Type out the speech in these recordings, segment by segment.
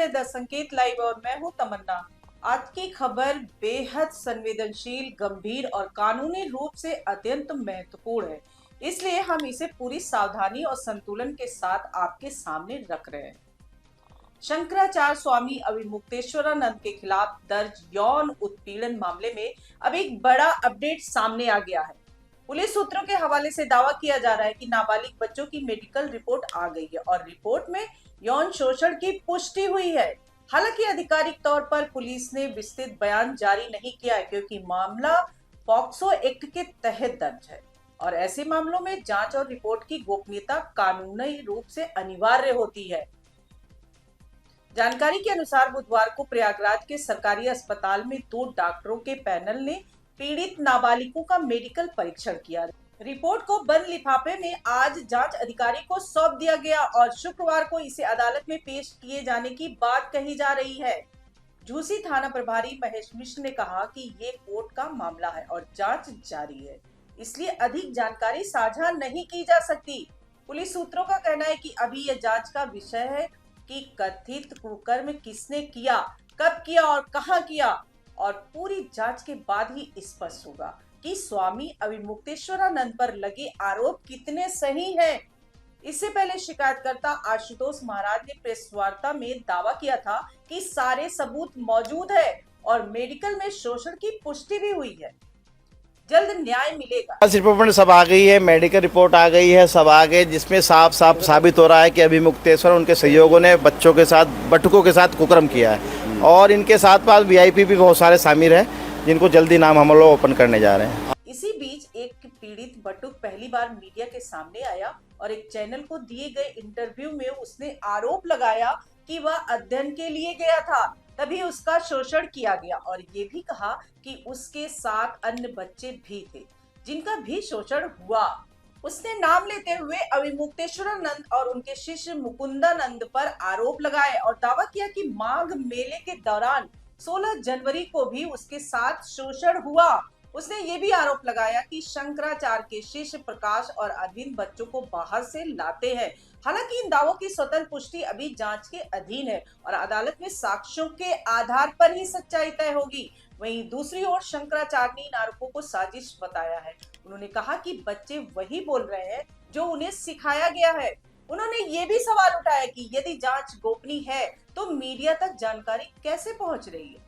है द संकेत लाइव और मैं हूं तमन्ना। आज की खबर बेहद संवेदनशील, गंभीर और कानूनी रूप से अत्यंत महत्वपूर्ण है, इसलिए हम इसे पूरी सावधानी और संतुलन के साथ आपके सामने रख रहे हैं। शंकराचार्य स्वामी अविमुक्तेश्वरानंद के खिलाफ दर्ज यौन उत्पीड़न मामले में अब एक बड़ा अपडेट सामने आ गया है। पुलिस सूत्रों के हवाले से दावा किया जा रहा है कि नाबालिग बच्चों की मेडिकल रिपोर्ट आ गई है और रिपोर्ट में यौन शोषण की पुष्टि हुई है। हालांकि आधिकारिक तौर पर पुलिस ने विस्तृत बयान जारी नहीं किया है, क्योंकि मामला पॉक्सो एक्ट के तहत दर्ज है और ऐसे मामलों में जांच और रिपोर्ट की गोपनीयता कानूनी रूप से अनिवार्य होती है। जानकारी के अनुसार बुधवार को प्रयागराज के सरकारी अस्पताल में 2 डॉक्टरों के पैनल ने पीड़ित नाबालिगों का मेडिकल परीक्षण किया। रिपोर्ट को बंद लिफाफे में आज जांच अधिकारी को सौंप दिया गया और शुक्रवार को इसे अदालत में पेश किए जाने की बात कही जा रही है। झूसी थाना प्रभारी महेश मिश्र ने कहा कि ये कोर्ट का मामला है और जांच जारी है, इसलिए अधिक जानकारी साझा नहीं की जा सकती। पुलिस सूत्रों का कहना है कि अभी यह जांच का विषय है कि कथित कुकर्म किसने किया, कब किया और कहां किया, और पूरी जांच के बाद ही स्पष्ट होगा कि स्वामी अविमुक्तेश्वरानंद पर लगे आरोप कितने सही हैं। इससे पहले शिकायतकर्ता आशुतोष महाराज ने प्रेस वार्ता में दावा किया था कि सारे सबूत मौजूद है और मेडिकल में शोषण की पुष्टि भी हुई है। जल्द न्याय मिलेगा। रिपोर्ट सब आ गई है, मेडिकल रिपोर्ट आ गई है, सब आ गए, जिसमें साफ साफ साबित हो रहा है कि अभिमुक्तेश्वर उनके सहयोगों ने बच्चों के साथ, बटुकों के साथ कुकर्म किया है और इनके साथ पास वीआईपी भी बहुत सारे शामिल हैं, जिनको जल्दी नाम हम लोग ओपन करने जा रहे हैं। इसी बीच एक पीड़ित बटुक पहली बार मीडिया के सामने आया और एक चैनल को दिए गए इंटरव्यू में उसने आरोप लगाया कि वह अध्ययन के लिए गया था, तभी उसका शोषण किया गया, और ये भी कहा कि उसके साथ अन्य बच्चे भी थे जिनका भी शोषण हुआ। उसने नाम लेते हुए अविमुक्तेश्वरानंद और उनके शिष्य मुकुंदानंद पर आरोप लगाए और दावा किया कि माघ मेले के दौरान 16 जनवरी को भी उसके साथ शोषण हुआ। उसने ये भी आरोप लगाया कि शंकराचार्य के शिष्य प्रकाश और अरविंद बच्चों को बाहर से लाते हैं। हालांकि इन दावों की स्वतंत्र पुष्टि अभी जांच के अधीन है और अदालत में साक्ष्यों के आधार पर ही सच्चाई तय होगी। वहीं दूसरी ओर शंकराचार्य ने इन आरोपों को साजिश बताया है। उन्होंने कहा कि बच्चे वही बोल रहे हैं जो उन्हें सिखाया गया है। उन्होंने ये भी सवाल उठाया कि यदि जांच गोपनीय है तो मीडिया तक जानकारी कैसे पहुंच रही है।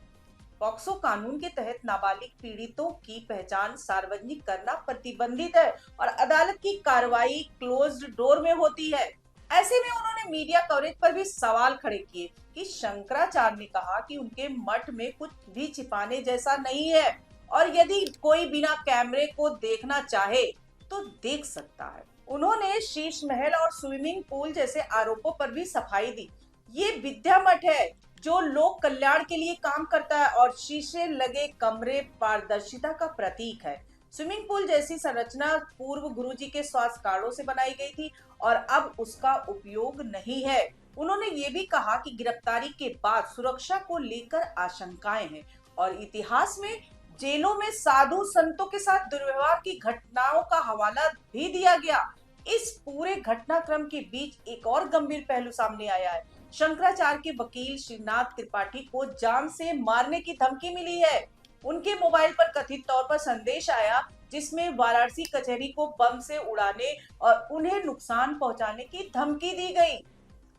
पॉक्सो कानून के तहत नाबालिग पीड़ितों की पहचान सार्वजनिक करना प्रतिबंधित है और अदालत की कार्रवाई क्लोज्ड डोर में होती है। ऐसे में उन्होंने मीडिया कवरेज पर भी सवाल खड़े किए कि शंकराचार्य ने कहा कि उनके मठ में कुछ भी छिपाने जैसा नहीं है और यदि कोई बिना कैमरे को देखना चाहे तो देख सकता है। उन्होंने शीश महल और स्विमिंग पूल जैसे आरोपों पर भी सफाई दी। ये विद्या मठ है जो लोक कल्याण के लिए काम करता है और शीशे लगे कमरे पारदर्शिता का प्रतीक है। स्विमिंग पूल जैसी संरचना पूर्व गुरुजी के स्वास्थ्य कार्डों से बनाई गई थी और अब उसका उपयोग नहीं है। उन्होंने ये भी कहा कि गिरफ्तारी के बाद सुरक्षा को लेकर आशंकाएं हैं और इतिहास में जेलों में साधु संतों के साथ दुर्व्यवहार की घटनाओं का हवाला भी दिया गया। इस पूरे घटनाक्रम के बीच एक और गंभीर पहलू सामने आया है। शंकराचार्य के वकील श्रीनाथ त्रिपाठी को जान से मारने की धमकी मिली है। उनके मोबाइल पर कथित तौर पर संदेश आया जिसमें वाराणसी कचहरी को बम से उड़ाने और उन्हें नुकसान पहुंचाने की धमकी दी गई।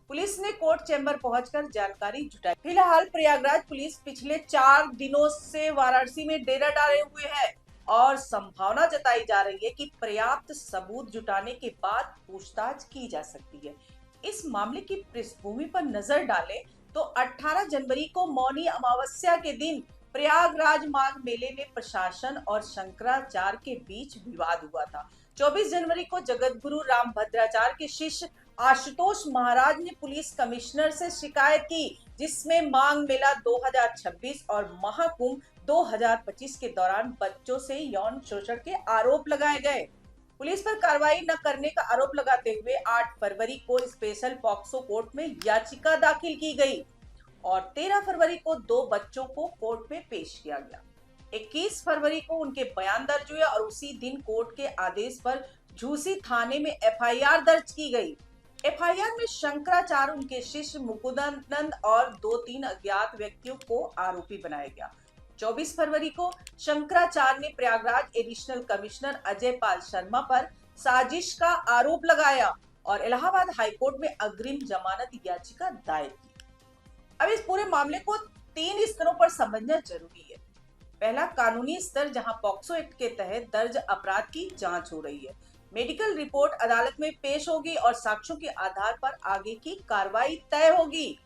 पुलिस ने कोर्ट चैम्बर पहुंचकर जानकारी जुटाई। फिलहाल प्रयागराज पुलिस पिछले 4 दिनों से वाराणसी में डेरा डाले हुए है और संभावना जताई जा रही है कि पर्याप्त सबूत जुटाने के बाद पूछताछ की जा सकती है। इस मामले की पृष्ठभूमि पर नजर डालें तो 18 जनवरी को मौनी अमावस्या के दिन प्रयागराज माघ मेले में प्रशासन और शंकराचार्य के बीच विवाद हुआ था। 24 जनवरी को जगतगुरु रामभद्राचार्य के शिष्य आशुतोष महाराज ने पुलिस कमिश्नर से शिकायत की, जिसमें माघ मेला 2026 और महाकुंभ 2025 के दौरान बच्चों से यौन शोषण के आरोप लगाए गए। पुलिस पर कार्रवाई न करने का आरोप लगाते हुए 8 फरवरी को स्पेशल पॉक्सो कोर्ट में याचिका दाखिल की गई और 13 फरवरी को 2 बच्चों को कोर्ट में पेश किया गया। 21 फरवरी को उनके बयान दर्ज हुए और उसी दिन कोर्ट के आदेश पर झूसी थाने में एफआईआर दर्ज की गई। एफआईआर में शंकराचार्य, उनके शिष्य मुकुंदानंद और 2-3 अज्ञात व्यक्तियों को आरोपी बनाया गया। 24 फरवरी को शंकराचार्य ने प्रयागराज एडिशनल कमिश्नर अजय पाल शर्मा पर साजिश का आरोप लगाया और इलाहाबाद हाईकोर्ट में अग्रिम जमानत याचिका दायर की। अब इस पूरे मामले को 3 स्तरों पर समझना जरूरी है। पहला, कानूनी स्तर, जहां पॉक्सो एक्ट के तहत दर्ज अपराध की जांच हो रही है। मेडिकल रिपोर्ट अदालत में पेश होगी और साक्ष्यों के आधार पर आगे की कार्रवाई तय होगी।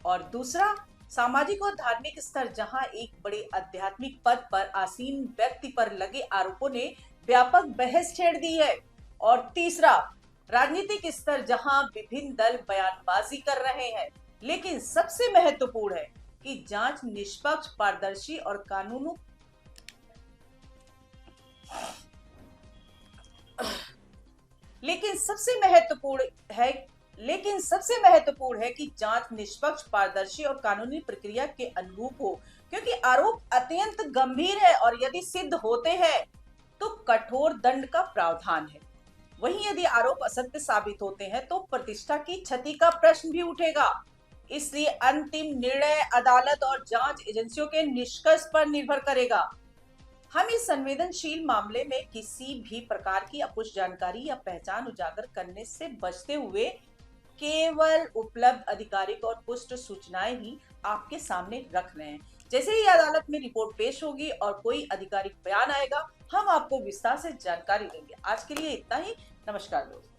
और दूसरा, सामाजिक और धार्मिक स्तर, जहां एक बड़े आध्यात्मिक पद पर आसीन व्यक्ति पर लगे आरोपों ने व्यापक बहस छेड़ दी है। और तीसरा, राजनीतिक स्तर, जहां विभिन्न दल बयानबाजी कर रहे हैं। लेकिन सबसे महत्वपूर्ण है कि जांच निष्पक्ष, पारदर्शी और कानूनों लेकिन सबसे महत्वपूर्ण है कि जांच निष्पक्ष, पारदर्शी और कानूनी प्रक्रिया के अनुरूप हो, क्योंकि आरोप अत्यंत गंभीर है और यदि सिद्ध होते हैं तो कठोर दंड का प्रावधान है। वहीं यदि आरोप असत्य साबित होते हैं तो प्रतिष्ठा की क्षति का प्रश्न भी उठेगा। इसलिए अंतिम निर्णय अदालत और जांच एजेंसियों के निष्कर्ष पर निर्भर करेगा। हम इस संवेदनशील मामले में किसी भी प्रकार की अपुष्ट जानकारी या पहचान उजागर करने से बचते हुए केवल उपलब्ध आधिकारिक और पुष्ट सूचनाएं ही आपके सामने रख रहे हैं। जैसे ही अदालत में रिपोर्ट पेश होगी और कोई आधिकारिक बयान आएगा, हम आपको विस्तार से जानकारी देंगे। आज के लिए इतना ही। नमस्कार दोस्तों।